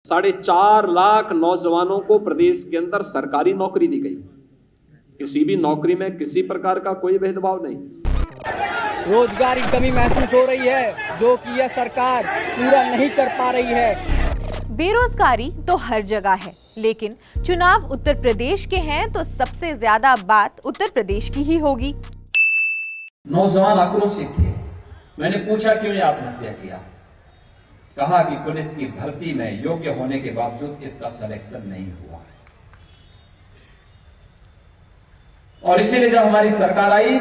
4.5 लाख नौजवानों को प्रदेश के अंदर सरकारी नौकरी दी गई। किसी भी नौकरी में किसी प्रकार का कोई भेदभाव नहीं। रोजगार की कमी महसूस हो रही है, जो कि यह सरकार पूरा नहीं कर पा रही है। बेरोजगारी तो हर जगह है, लेकिन चुनाव उत्तर प्रदेश के हैं तो सबसे ज्यादा बात उत्तर प्रदेश की ही होगी। नौजवान आक्रोशित थे। मैंने पूछा क्यों ये आत्महत्या किया। कहा कि पुलिस की भर्ती में योग्य होने के बावजूद इसका सिलेक्शन नहीं हुआ और इसीलिए जब हमारी सरकार आई।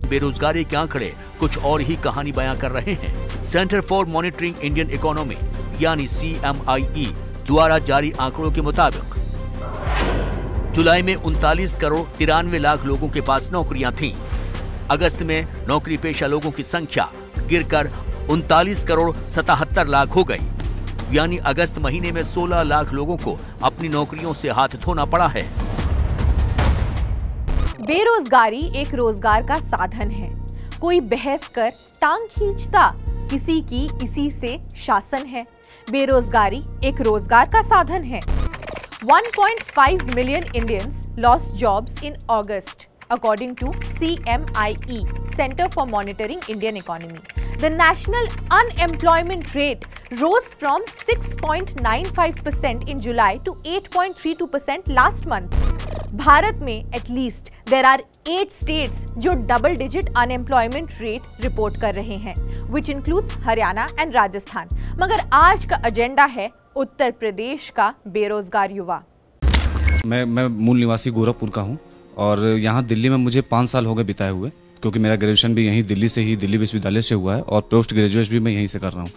बेरोजगारी के आंकड़े कुछ और ही कहानी बयां कर रहे हैं। Centre for monitoring Indian economy यानी CMIE द्वारा जारी आंकड़ों के मुताबिक जुलाई में 39 करोड़ 93 लाख लोगों के पास नौकरियां थीं। अगस्त में नौकरी पेशा लोगों की संख्या गिरकर 39 करोड़ 77 लाख हो गई। यानी अगस्त महीने में 16 लाख लोगों को अपनी नौकरियों से हाथ धोना पड़ा है। बेरोजगारी एक रोजगार का साधन है। कोई बहस कर टांग खींचता, किसी की इसी से शासन है। बेरोजगारी एक रोजगार का साधन है। 1.5 million Indians lost jobs in August, according to CMIE, Center for Monitoring Indian Economy. The national unemployment rate rose from 6.95% in July to 8.32% last month. Bharat में एटलीस्ट देयर आर 8 स्टेट्स जो double digit unemployment rate report कर रहे हैं, which includes Haryana and Rajasthan. मगर आज का agenda है उत्तर प्रदेश का बेरोजगार युवा। मैं मूल निवासी गोरखपुर का हूं और यहाँ दिल्ली में मुझे 5 साल हो गए बिताए हुए, क्योंकि मेरा ग्रेजुएशन भी यहीं दिल्ली से ही, दिल्ली विश्वविद्यालय से हुआ है और पोस्ट ग्रेजुएशन भी मैं यहीं से कर रहा हूँ।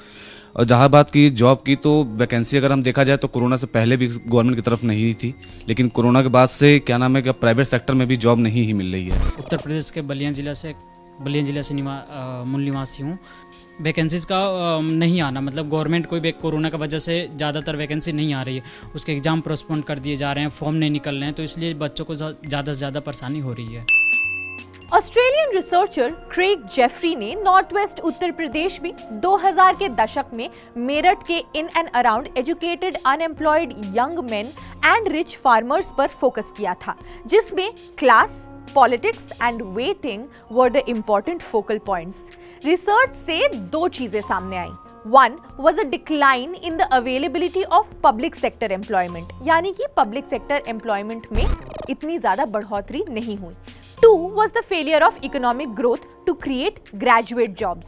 और जहाँ बात की जॉब की, तो वैकेंसी अगर हम देखा जाए तो कोरोना से पहले भी गवर्नमेंट की तरफ नहीं थी, लेकिन कोरोना के बाद से क्या नाम है कि प्राइवेट सेक्टर में भी जॉब नहीं ही मिल रही है। उत्तर प्रदेश के बलिया जिला से मूल निवासी हूँ। वैकेंसीज का नहीं आना, मतलब गवर्नमेंट कोई कोरोना की वजह से ज़्यादातर वैकेंसी नहीं आ रही है, उसके एग्जाम पोस्टपोन कर दिए जा रहे हैं, फॉर्म नहीं निकल रहे हैं, तो इसलिए बच्चों को ज़्यादा से ज़्यादा परेशानी हो रही है। ऑस्ट्रेलियन रिसर्चर क्रेग जेफरी ने नॉर्थ वेस्ट उत्तर प्रदेश में 2000 के दशक में मेरठ के in and around educated unemployed young main and rich farmers पर फोकस किया था, जिसमें class, politics and waiting were the important focal points. Research से 2 चीजें सामने आई। 1 was a decline in the availability of public sector employment, यानी कि public sector employment में इतनी ज्यादा बढ़ोतरी नहीं हुई। 2 was the failure of economic growth to create graduate jobs.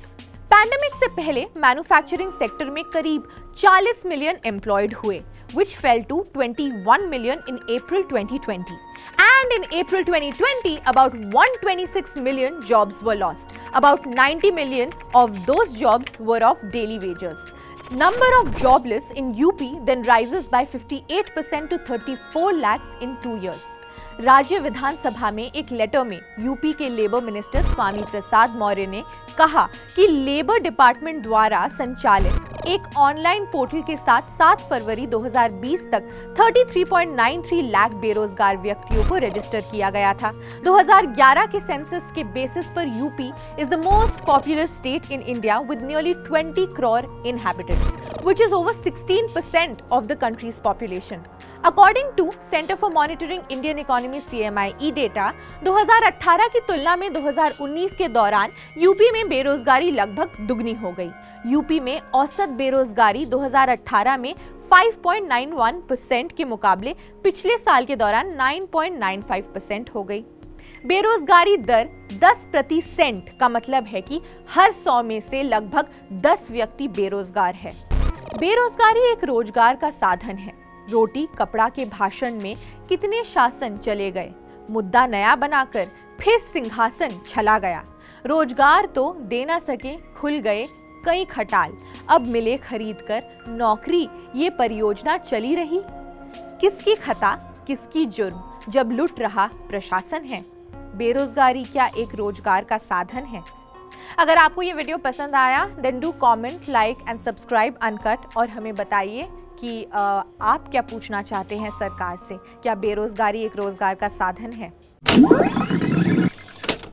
Pandemic से पहले मैन्युफैक्चरिंग सेक्टर में करीब 40 मिलियन एम्प्लॉयड हुए, which fell to 21 million in April 2020. And in April 2020, about 126 million jobs were lost. About 90 million of those jobs were of daily wages. Number of jobless in UP then rises by 58% to 34 lakhs in 2 years. राज्य विधानसभा में एक letter में UP के labour minister Swami Prasad Maurya ने कहा कि labour department द्वारा संचालित एक ऑनलाइन पोर्टल के साथ 7 फरवरी 2020 तक 33.93 लाख बेरोजगार व्यक्तियों को रजिस्टर किया गया था। 2011 के सेंसस के बेसिस पर UP is the most populous state in India with nearly 20 crore inhabitants, which is over 16% of the country's population. According to Center for Monitoring Indian Economy CMIE data, 2018 की तुलना में 2019 के दौरान यूपी में बेरोजगारी लगभग दुगनी हो गई। यूपी में औसत बेरोजगारी 2018 में 5.91% के मुकाबले पिछले साल के दौरान 9.95% हो गई। बेरोजगारी दर 10% का मतलब है कि हर 100 में से लगभग 10 व्यक्ति बेरोजगार है। बेरोजगारी एक रोजगार का साधन है। रोटी कपड़ा के भाषण में कितने शासन चले गए, मुद्दा नया बनाकर फिर सिंहासन छला गया। रोजगार तो दे ना सके, खुल गए कई खटाल, अब मिले खरीद कर नौकरी, ये परियोजना चली रही। किसकी खता किसकी जुर्म, जब लुट रहा प्रशासन है। बेरोजगारी क्या एक रोजगार का साधन है? अगर आपको ये वीडियो पसंद आया then do comment, like and subscribe uncut और हमें बताइए कि आप क्या पूछना चाहते हैं सरकार से। क्या बेरोजगारी एक रोजगार का साधन है?